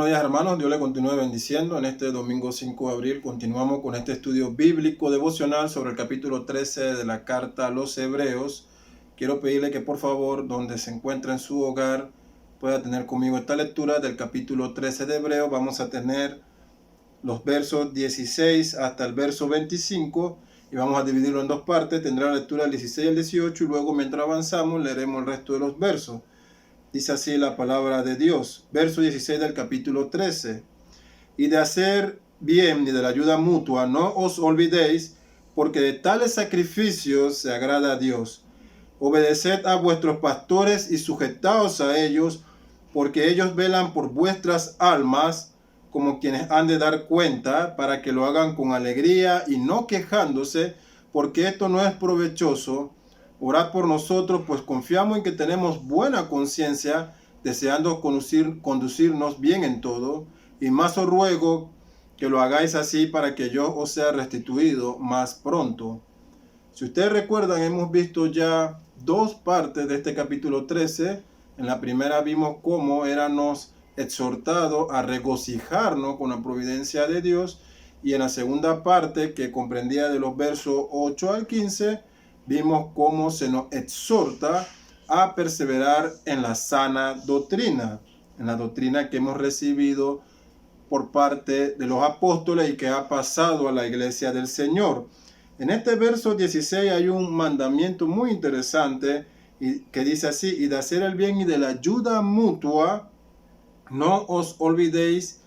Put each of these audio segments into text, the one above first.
Buenos días, hermanos, Dios le continúe bendiciendo. En este domingo 5 de abril continuamos con este estudio bíblico devocional sobre el capítulo 13 de la carta a los Hebreos. Quiero pedirle que por favor, donde se encuentra en su hogar, pueda tener conmigo esta lectura del capítulo 13 de Hebreos. Vamos a tener los versos 16 hasta el verso 25 y vamos a dividirlo en dos partes. Tendrá la lectura del 16 al 18 y luego, mientras avanzamos, leeremos el resto de los versos. Dice así la palabra de Dios, verso 16 del capítulo 13. Y de hacer bien y de la ayuda mutua no os olvidéis, porque de tales sacrificios se agrada a Dios. Obedeced a vuestros pastores y sujetaos a ellos, porque ellos velan por vuestras almas, como quienes han de dar cuenta, para que lo hagan con alegría y no quejándose, porque esto no es provechoso. Orad por nosotros, pues confiamos en que tenemos buena conciencia, deseando conducirnos bien en todo. Y más os ruego que lo hagáis así para que yo os sea restituido más pronto. Si ustedes recuerdan, hemos visto ya dos partes de este capítulo 13. En la primera vimos cómo éramos exhortados a regocijarnos con la providencia de Dios. Y en la segunda parte, que comprendía de los versos 8 al 15, vimos cómo se nos exhorta a perseverar en la sana doctrina, en la doctrina que hemos recibido por parte de los apóstoles y que ha pasado a la iglesia del Señor. En este verso 16 hay un mandamiento muy interesante que dice así: y de hacer el bien y de la ayuda mutua no os olvidéis,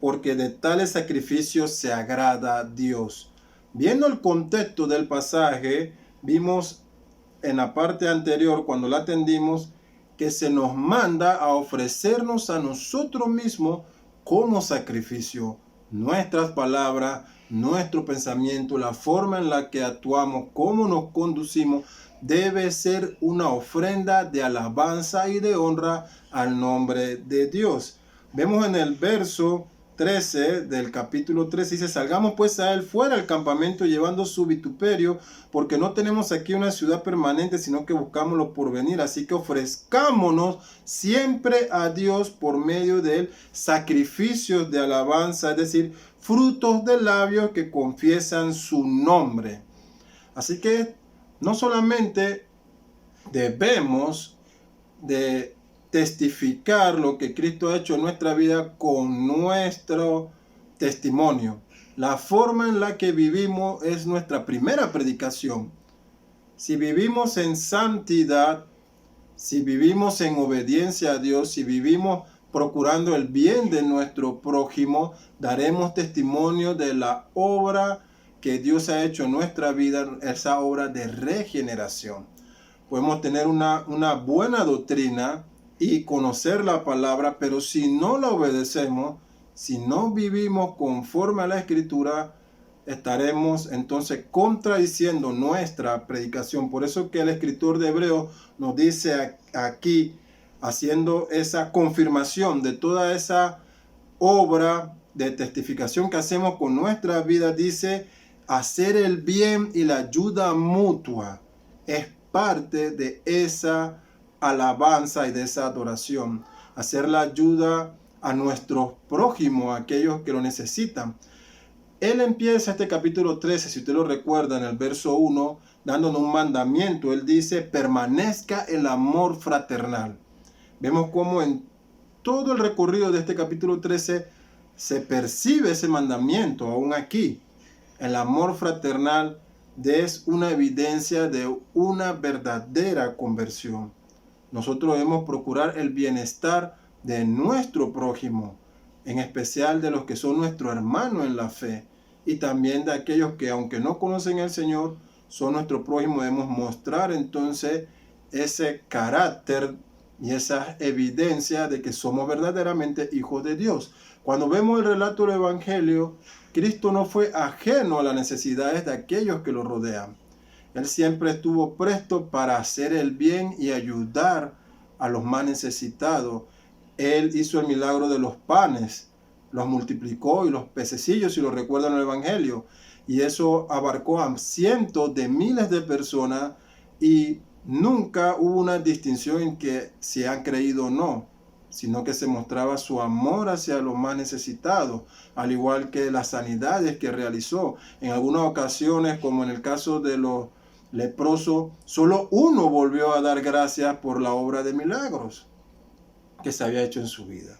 porque de tales sacrificios se agrada a Dios. Viendo el contexto del pasaje, vimos en la parte anterior, cuando la atendimos, que se nos manda a ofrecernos a nosotros mismos como sacrificio. Nuestras palabras, nuestro pensamiento, la forma en la que actuamos, cómo nos conducimos, debe ser una ofrenda de alabanza y de honra al nombre de Dios. Vemos en el verso 13 del capítulo 13, dice: salgamos pues a él fuera al campamento llevando su vituperio, porque no tenemos aquí una ciudad permanente, sino que buscamos lo porvenir. Así que ofrezcámonos siempre a Dios por medio de él sacrificios de alabanza, es decir, frutos de labios que confiesan su nombre. Así que no solamente debemos de testificar lo que Cristo ha hecho en nuestra vida con nuestro testimonio. La forma en la que vivimos es nuestra primera predicación. Si vivimos en santidad, si vivimos en obediencia a Dios, si vivimos procurando el bien de nuestro prójimo, daremos testimonio de la obra que Dios ha hecho en nuestra vida, esa obra de regeneración. Podemos tener una buena doctrina y conocer la palabra, pero si no la obedecemos, si no vivimos conforme a la Escritura, estaremos entonces contradiciendo nuestra predicación. Por eso que el escritor de Hebreos nos dice aquí, haciendo esa confirmación de toda esa obra de testificación que hacemos con nuestra vida, dice: hacer el bien y la ayuda mutua es parte de esa alabanza y de esa adoración. Hacer la ayuda a nuestros prójimos, a aquellos que lo necesitan. Él empieza este capítulo 13, si usted lo recuerda, en el verso 1, dándonos un mandamiento. Él dice: permanezca el amor fraternal. Vemos cómo en todo el recorrido de este capítulo 13 se percibe ese mandamiento, aún aquí. El amor fraternal es una evidencia de una verdadera conversión. Nosotros debemos procurar el bienestar de nuestro prójimo, en especial de los que son nuestros hermanos en la fe, y también de aquellos que, aunque no conocen al Señor, son nuestro prójimo. Debemos mostrar entonces ese carácter y esa evidencia de que somos verdaderamente hijos de Dios. Cuando vemos el relato del Evangelio, Cristo no fue ajeno a las necesidades de aquellos que lo rodean. Él siempre estuvo presto para hacer el bien y ayudar a los más necesitados. Él hizo el milagro de los panes, los multiplicó, y los pececillos, si lo recuerdan en el Evangelio. Y eso abarcó a cientos de miles de personas, y nunca hubo una distinción en que si han creído o no. sino que se mostraba su amor hacia los más necesitados, al igual que las sanidades que realizó. En algunas ocasiones, como en el caso de los leprosos, solo uno volvió a dar gracias por la obra de milagros que se había hecho en su vida.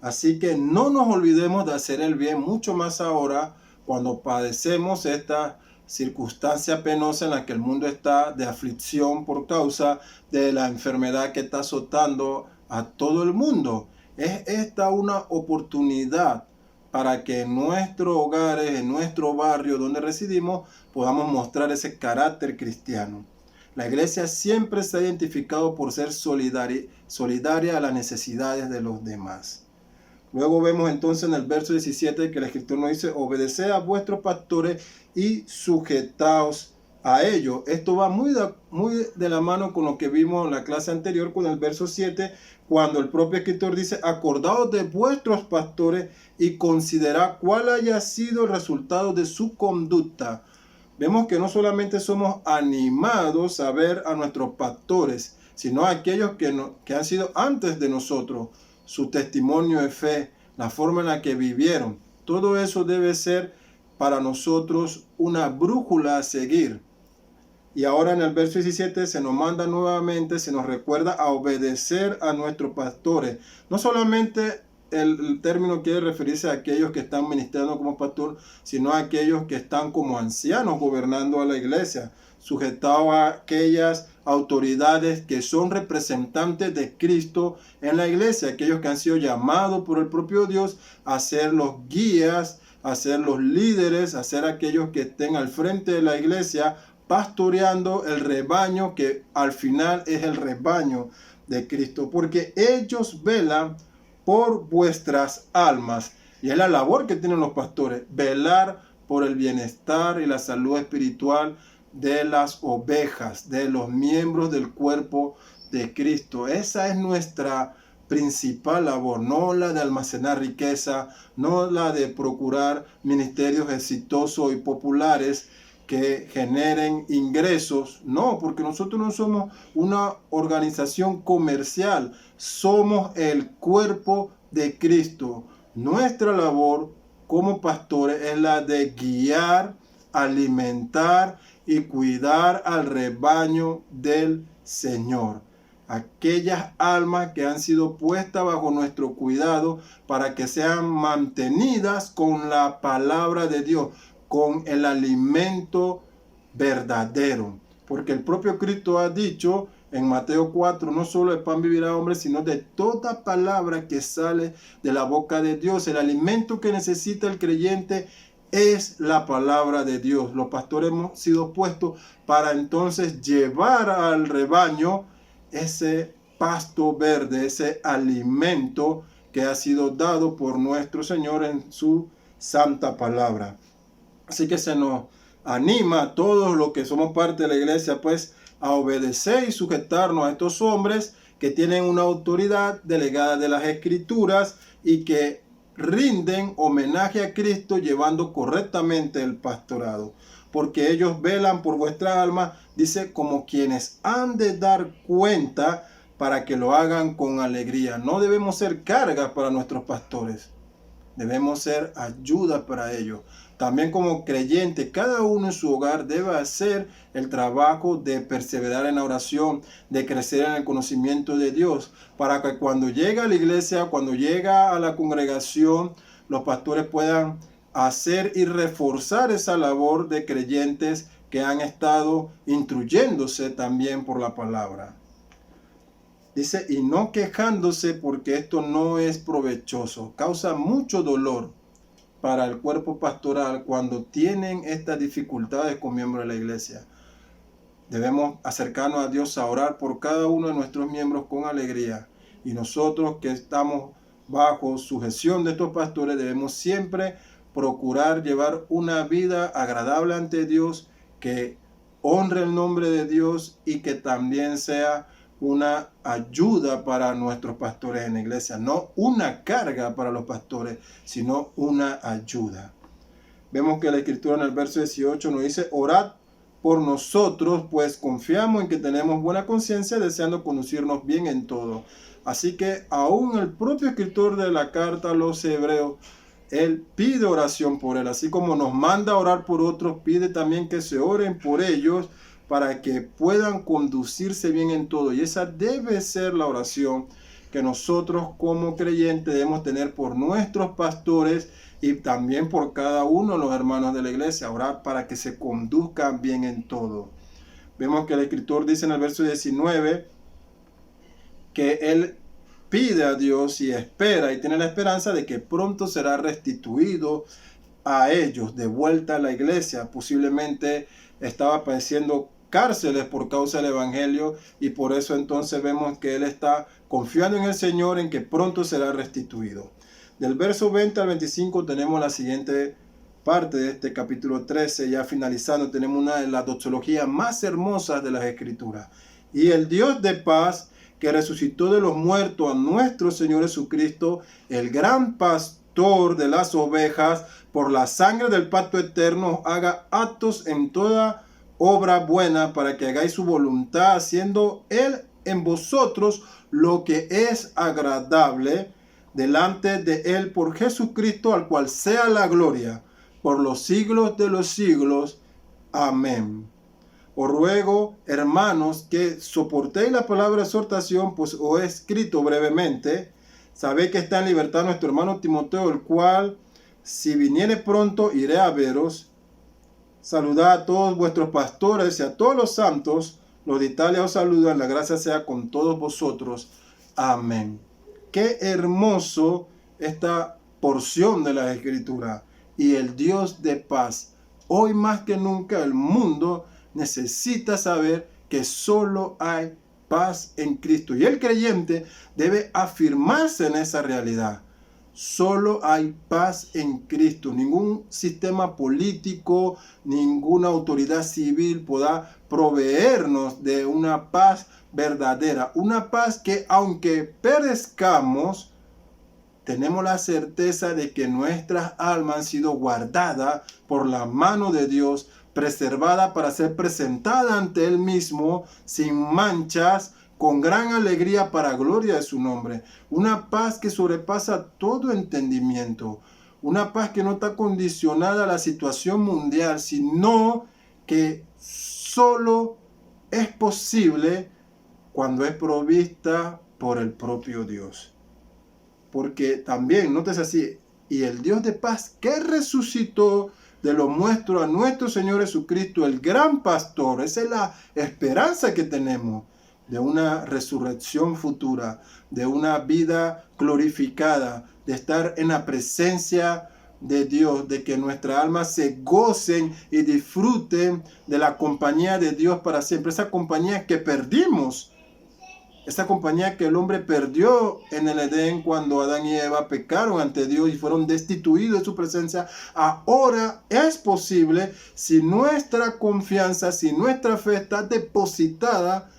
Así que no nos olvidemos de hacer el bien, mucho más ahora cuando padecemos esta circunstancia penosa en la que el mundo está de aflicción por causa de la enfermedad que está azotando a todo el mundo. Es esta una oportunidad para que en nuestros hogares, en nuestro barrio donde residimos, podamos mostrar ese carácter cristiano. La iglesia siempre se ha identificado por ser solidaria a las necesidades de los demás. Luego vemos entonces en el verso 17 que el escritor nos dice: obedeced a vuestros pastores y sujetaos a ellos. Esto va muy de la mano con lo que vimos en la clase anterior con el verso 7, cuando el propio escritor dice: acordaos de vuestros pastores y considerad cuál haya sido el resultado de su conducta. Vemos que no solamente somos animados a ver a nuestros pastores, sino a aquellos que han sido antes de nosotros, su testimonio de fe, la forma en la que vivieron. Todo eso debe ser para nosotros una brújula a seguir. Y ahora en el verso 17 se nos manda nuevamente, se nos recuerda a obedecer a nuestros pastores. No solamente el término quiere referirse a aquellos que están ministrando como pastor, sino a aquellos que están como ancianos gobernando a la iglesia, sujetados a aquellas autoridades que son representantes de Cristo en la iglesia, aquellos que han sido llamados por el propio Dios a ser los guías, a ser los líderes, a ser aquellos que estén al frente de la iglesia, pastoreando el rebaño que al final es el rebaño de Cristo, porque ellos velan por vuestras almas. Y es la labor que tienen los pastores, velar por el bienestar y la salud espiritual de las ovejas, de los miembros del cuerpo de Cristo. Esa es nuestra principal labor, no la de almacenar riqueza, no la de procurar ministerios exitosos y populares que generen ingresos. No, porque nosotros no somos una organización comercial, somos el cuerpo de Cristo. Nuestra labor como pastores es la de guiar, alimentar y cuidar al rebaño del Señor. Aquellas almas que han sido puestas bajo nuestro cuidado para que sean mantenidas con la palabra de Dios, con el alimento verdadero. Porque el propio Cristo ha dicho en Mateo 4, no solo de pan vivirá hombre, sino de toda palabra que sale de la boca de Dios. El alimento que necesita el creyente es la palabra de Dios. Los pastores hemos sido puestos para entonces llevar al rebaño ese pasto verde, ese alimento que ha sido dado por nuestro Señor en su santa palabra. Así que se nos anima a todos los que somos parte de la iglesia, pues, a obedecer y sujetarnos a estos hombres que tienen una autoridad delegada de las Escrituras y que rinden homenaje a Cristo llevando correctamente el pastorado. Porque ellos velan por vuestra alma, dice, como quienes han de dar cuenta para que lo hagan con alegría. No debemos ser cargas para nuestros pastores. Debemos ser ayuda para ellos. También como creyente, cada uno en su hogar debe hacer el trabajo de perseverar en la oración, de crecer en el conocimiento de Dios, para que cuando llega a la iglesia, cuando llega a la congregación, los pastores puedan hacer y reforzar esa labor de creyentes que han estado instruyéndose también por la palabra. Dice, y no quejándose porque esto no es provechoso, causa mucho dolor para el cuerpo pastoral cuando tienen estas dificultades con miembros de la iglesia. Debemos acercarnos a Dios a orar por cada uno de nuestros miembros con alegría. Y nosotros que estamos bajo sujeción de estos pastores debemos siempre procurar llevar una vida agradable ante Dios, que honre el nombre de Dios y que también sea una ayuda para nuestros pastores en la iglesia, no una carga para los pastores, sino una ayuda. Vemos que la escritura en el verso 18 nos dice, orad por nosotros, pues confiamos en que tenemos buena conciencia, deseando conducirnos bien en todo. Así que aún el propio escritor de la carta a los hebreos, él pide oración por él, así como nos manda a orar por otros, pide también que se oren por ellos para que puedan conducirse bien en todo. Y esa debe ser la oración que nosotros como creyentes debemos tener por nuestros pastores y también por cada uno de los hermanos de la iglesia, orar para que se conduzcan bien en todo. Vemos que el escritor dice en el verso 19 que él pide a Dios y espera y tiene la esperanza de que pronto será restituido a ellos, de vuelta a la iglesia. Posiblemente estaba padeciendo cárceles por causa del evangelio y por eso entonces vemos que él está confiando en el Señor en que pronto será restituido. Del verso 20 al 25 tenemos la siguiente parte de este capítulo 13, ya finalizando, tenemos una de las doxologías más hermosas de las Escrituras. Y el Dios de paz, que resucitó de los muertos a nuestro Señor Jesucristo, el gran pastor de las ovejas, por la sangre del pacto eterno, haga actos en toda obra buena para que hagáis su voluntad, haciendo Él en vosotros lo que es agradable delante de Él por Jesucristo, al cual sea la gloria por los siglos de los siglos. Amén. Os ruego, hermanos, que soportéis la palabra de exhortación, pues os he escrito brevemente. Sabéis que está en libertad nuestro hermano Timoteo, el cual, si viniere pronto, iré a veros. Saludad a todos vuestros pastores y a todos los santos. Los de Italia os saludan, la gracia sea con todos vosotros. Amén. Qué hermoso esta porción de la Escritura. Y el Dios de paz, hoy más que nunca el mundo necesita saber que solo hay paz en Cristo. Y el creyente debe afirmarse en esa realidad. Solo hay paz en Cristo. Ningún sistema político, ninguna autoridad civil podrá proveernos de una paz verdadera. Una paz que aunque perezcamos, tenemos la certeza de que nuestras almas han sido guardadas por la mano de Dios, preservada para ser presentada ante Él mismo, sin manchas, con gran alegría para gloria de su nombre. Una paz que sobrepasa todo entendimiento. Una paz que no está condicionada a la situación mundial, sino que solo es posible cuando es provista por el propio Dios. Porque también, nótese así, y el Dios de paz que resucitó de los muertos a nuestro Señor Jesucristo, el gran pastor, esa es la esperanza que tenemos de una resurrección futura, de una vida glorificada, de estar en la presencia de Dios, de que nuestras almas se gocen y disfruten de la compañía de Dios para siempre, esa compañía que perdimos. Esa compañía que el hombre perdió en el Edén cuando Adán y Eva pecaron ante Dios y fueron destituidos de su presencia, ahora es posible si nuestra confianza, si nuestra fe está depositada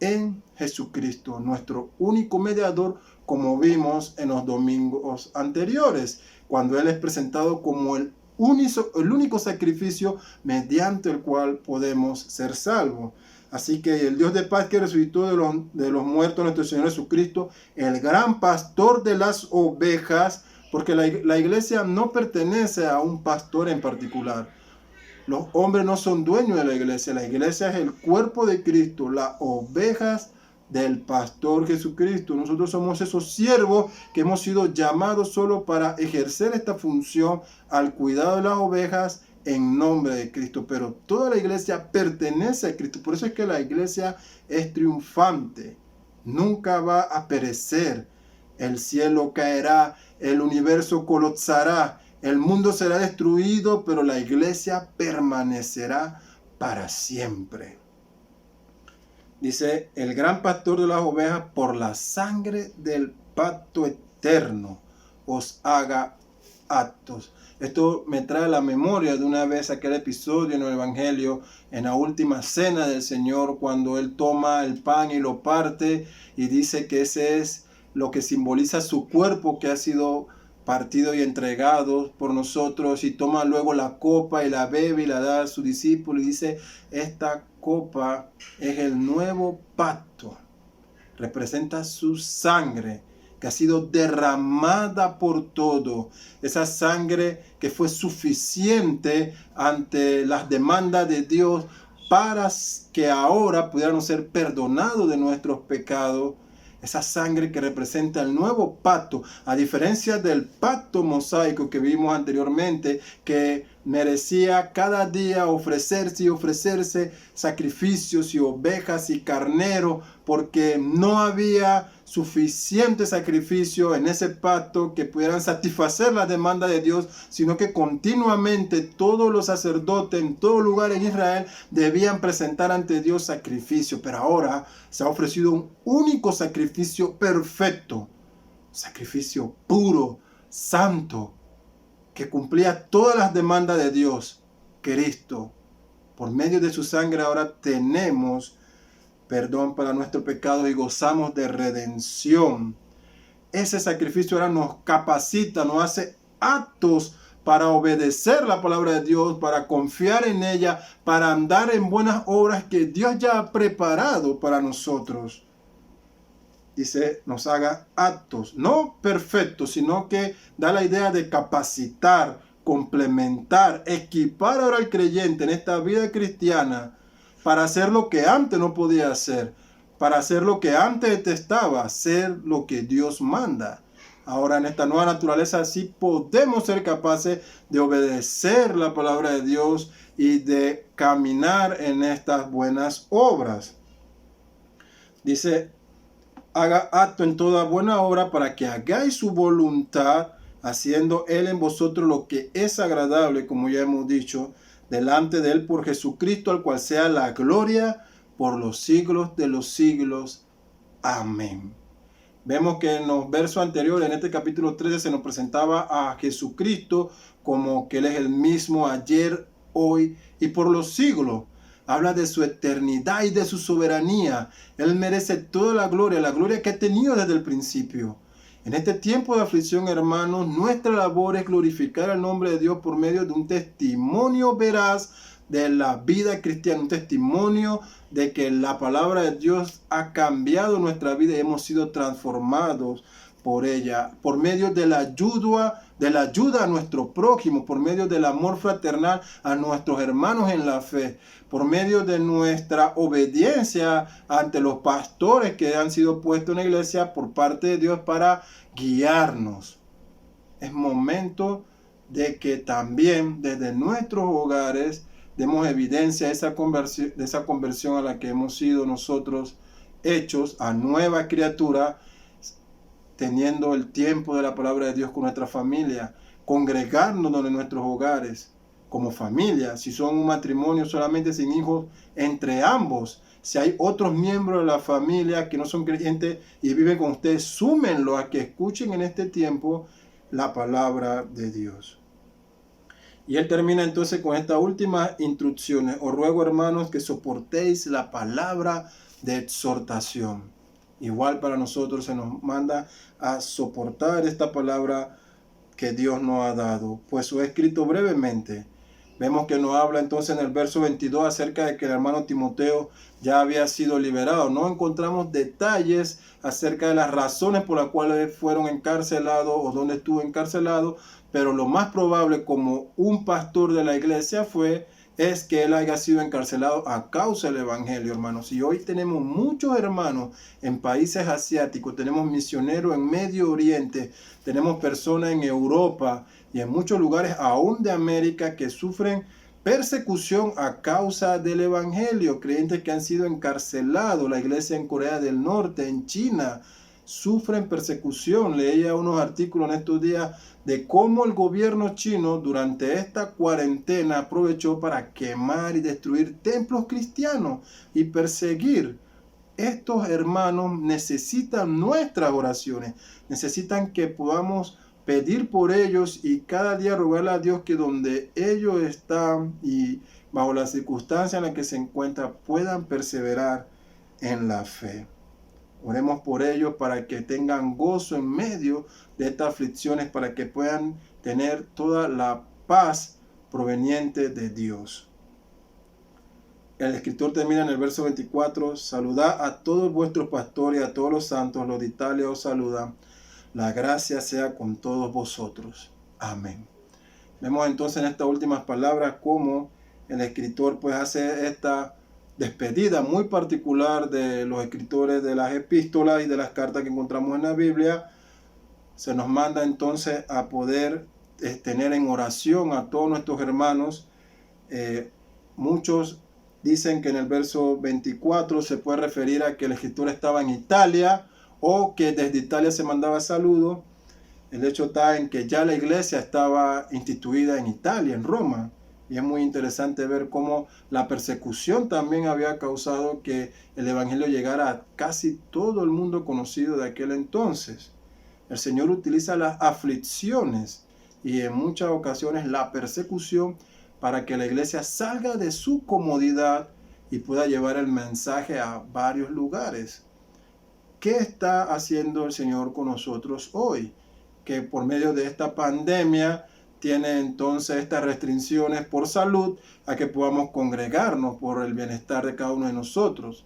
en Jesucristo, nuestro único mediador, como vimos en los domingos anteriores, cuando Él es presentado como el único sacrificio mediante el cual podemos ser salvos. Así que el Dios de paz que resucitó de los muertos, nuestro Señor Jesucristo, el gran pastor de las ovejas, porque la iglesia no pertenece a un pastor en particular. Los hombres no son dueños de la iglesia es el cuerpo de Cristo, las ovejas del pastor Jesucristo. Nosotros somos esos siervos que hemos sido llamados solo para ejercer esta función al cuidado de las ovejas en nombre de Cristo, pero toda la iglesia pertenece a Cristo. Por eso es que la iglesia es triunfante, nunca va a perecer. El cielo caerá, el universo colapsará, el mundo será destruido, pero la iglesia permanecerá para siempre. Dice, el gran pastor de las ovejas, por la sangre del pacto eterno, os haga actos. Esto me trae a la memoria de una vez aquel episodio en el Evangelio, en la última cena del Señor, cuando Él toma el pan y lo parte y dice que ese es lo que simboliza su cuerpo que ha sido partido y entregado por nosotros, y toma luego la copa y la bebe y la da a su discípulo y dice: esta copa es el nuevo pacto, representa su sangre que ha sido derramada por todo, esa sangre que fue suficiente ante las demandas de Dios para que ahora pudiéramos ser perdonados de nuestros pecados. Esa sangre que representa el nuevo pacto, a diferencia del pacto mosaico que vimos anteriormente, que merecía cada día ofrecerse sacrificios y ovejas y carneros, porque no había suficiente sacrificio en ese pacto que pudieran satisfacer la demanda de Dios, sino que continuamente todos los sacerdotes en todo lugar en Israel debían presentar ante Dios sacrificio. Pero ahora se ha ofrecido un único sacrificio perfecto, sacrificio puro, santo, que cumplía todas las demandas de Dios. Cristo, por medio de su sangre, ahora tenemos perdón para nuestros pecados y gozamos de redención. Ese sacrificio ahora nos capacita, nos hace aptos para obedecer la palabra de Dios, para confiar en ella, para andar en buenas obras que Dios ya ha preparado para nosotros. Dice, nos haga aptos, no perfectos, sino que da la idea de capacitar, complementar, equipar ahora al creyente en esta vida cristiana para hacer lo que antes no podía hacer, para hacer lo que antes detestaba, hacer lo que Dios manda. Ahora en esta nueva naturaleza sí podemos ser capaces de obedecer la palabra de Dios y de caminar en estas buenas obras. Dice, haga acto en toda buena obra para que hagáis su voluntad, haciendo Él en vosotros lo que es agradable, como ya hemos dicho, delante de Él por Jesucristo, al cual sea la gloria por los siglos de los siglos. Amén. Vemos que en los versos anteriores, en este capítulo 13, se nos presentaba a Jesucristo como que Él es el mismo ayer, hoy y por los siglos. Habla de su eternidad y de su soberanía. Él merece toda la gloria que ha tenido desde el principio. En este tiempo de aflicción, hermanos, nuestra labor es glorificar el nombre de Dios por medio de un testimonio veraz de la vida cristiana, un testimonio de que la palabra de Dios ha cambiado nuestra vida y hemos sido transformados por ella, por medio de la ayuda a nuestro prójimo, por medio del amor fraternal a nuestros hermanos en la fe, por medio de nuestra obediencia ante los pastores que han sido puestos en la iglesia por parte de Dios para guiarnos. Es momento de que también desde nuestros hogares demos evidencia de esa conversión a la que hemos sido nosotros hechos a nueva criatura, teniendo el tiempo de la palabra de Dios con nuestra familia, congregándonos en nuestros hogares como familia. Si son un matrimonio solamente sin hijos, entre ambos. Si hay otros miembros de la familia que no son creyentes y viven con ustedes, súmenlo a que escuchen en este tiempo la palabra de Dios. Y él termina entonces con estas últimas instrucciones. Os ruego, hermanos, que soportéis la palabra de exhortación. Igual para nosotros se nos manda a soportar esta palabra que Dios nos ha dado. Pues lo he escrito brevemente. Vemos que nos habla entonces en el verso 22 acerca de que el hermano Timoteo ya había sido liberado. No encontramos detalles acerca de las razones por las cuales fueron encarcelados o dónde estuvo encarcelado, pero lo más probable, como un pastor de la iglesia, es que él haya sido encarcelado a causa del evangelio, hermanos. Y hoy tenemos muchos hermanos en países asiáticos, tenemos misioneros en Medio Oriente, tenemos personas en Europa y en muchos lugares aún de América que sufren persecución a causa del evangelio, creyentes que han sido encarcelados. La iglesia en Corea del Norte, en China, sufren persecución. Leía unos artículos en estos días de cómo el gobierno chino durante esta cuarentena aprovechó para quemar y destruir templos cristianos y perseguir. Estos hermanos necesitan nuestras oraciones, necesitan que podamos pedir por ellos y cada día rogarle a Dios que donde ellos están y bajo las circunstancias en las que se encuentran puedan perseverar en la fe. Oremos por ellos para que tengan gozo en medio de estas aflicciones, para que puedan tener toda la paz proveniente de Dios. El escritor termina en el verso 24: saludad a todos vuestros pastores y a todos los santos, los de Italia os saludan. La gracia sea con todos vosotros. Amén. Vemos entonces en estas últimas palabras cómo el escritor pues hace esta despedida muy particular de los escritores de las epístolas y de las cartas que encontramos en la Biblia. Se nos manda entonces a poder tener en oración a todos nuestros hermanos. Muchos dicen que en el verso 24 se puede referir a que el escritor estaba en Italia o que desde Italia se mandaba saludos. El hecho está en que ya la iglesia estaba instituida en Italia, en Roma. Y es muy interesante ver cómo la persecución también había causado que el evangelio llegara a casi todo el mundo conocido de aquel entonces. El Señor utiliza las aflicciones y en muchas ocasiones la persecución para que la iglesia salga de su comodidad y pueda llevar el mensaje a varios lugares. ¿Qué está haciendo el Señor con nosotros hoy? Que por medio de esta pandemia tiene entonces estas restricciones por salud a que podamos congregarnos por el bienestar de cada uno de nosotros.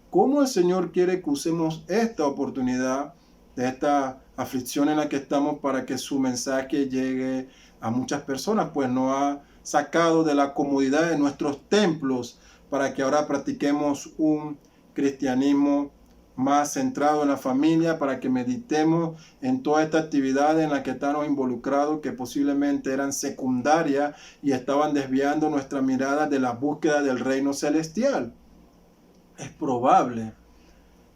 ¿Cómo el Señor quiere que usemos esta oportunidad de esta aflicción en la que estamos para que su mensaje llegue a muchas personas? Pues nos ha sacado de la comodidad de nuestros templos para que ahora practiquemos un cristianismo más centrado en la familia, para que meditemos en toda esta actividad en la que estamos involucrados, que posiblemente eran secundarias y estaban desviando nuestra mirada de la búsqueda del reino celestial. Es probable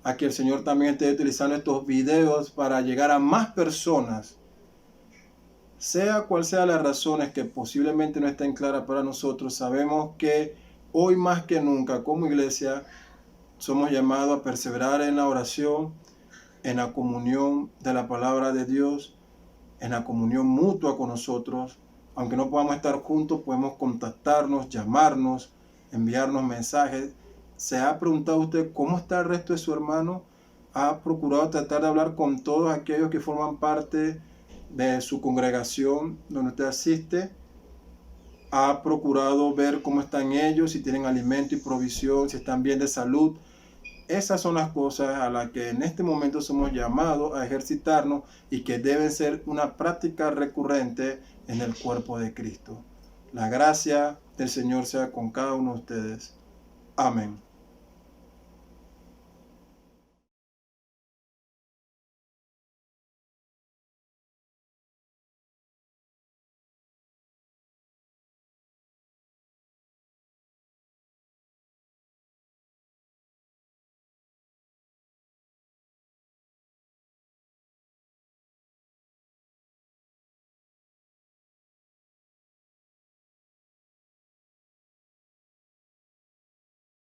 a que el Señor también esté utilizando estos videos para llegar a más personas. Sea cual sea las razones que posiblemente no estén claras para nosotros, sabemos que hoy más que nunca como iglesia somos llamados a perseverar en la oración, en la comunión de la palabra de Dios, en la comunión mutua con nosotros. Aunque no podamos estar juntos, podemos contactarnos, llamarnos, enviarnos mensajes. ¿Se ha preguntado usted cómo está el resto de su hermano? ¿Ha procurado tratar de hablar con todos aquellos que forman parte de su congregación donde usted asiste? ¿Ha procurado ver cómo están ellos, si tienen alimento y provisión, si están bien de salud? Esas son las cosas a las que en este momento somos llamados a ejercitarnos y que deben ser una práctica recurrente en el cuerpo de Cristo. La gracia del Señor sea con cada uno de ustedes. Amén.